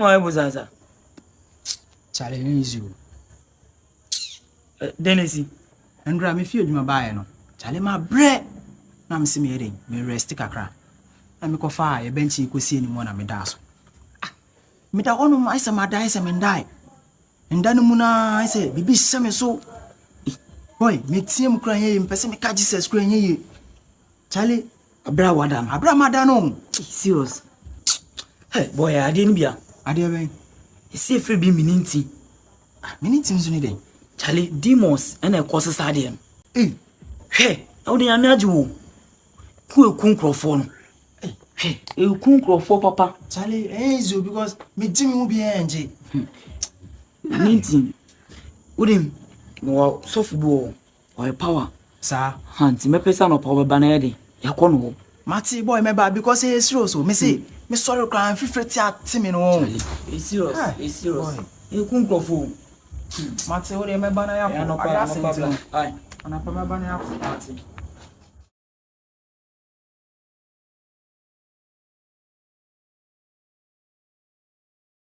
my buzaza. Challenge you. Dennis. And Grammy feared my buy no. Charlie my bread. Now I'm seeing me rest kakra. I make a fire, a bench you could see anyone at me das. Me da one my some die some and die. And then Muna I say, Bibi some so. Boy, me team crying, person me catch Jesus crying ye. Charlie, Abra wadam. Abra madano. Serious. Hey, boy, I didn't be a. I dear way. You see, if you be meaning, Many things in day. Charlie, demons and a course stadium. Hey, How do you imagine? Who will come crofon? Hey, you come crofon, papa. Charlie, you because me Jimmy will be NG. Meeting. With him, no soft ball or a power. Sir, Hunt, me person of power banner. Yakono. Matty boy, me bad because he is serious. Me say, me sorry, crying 50 at Timmy no. It's serious. It's serious. You come crofon. Matty, what am I banner? No problem. Aye. And I put my banner up.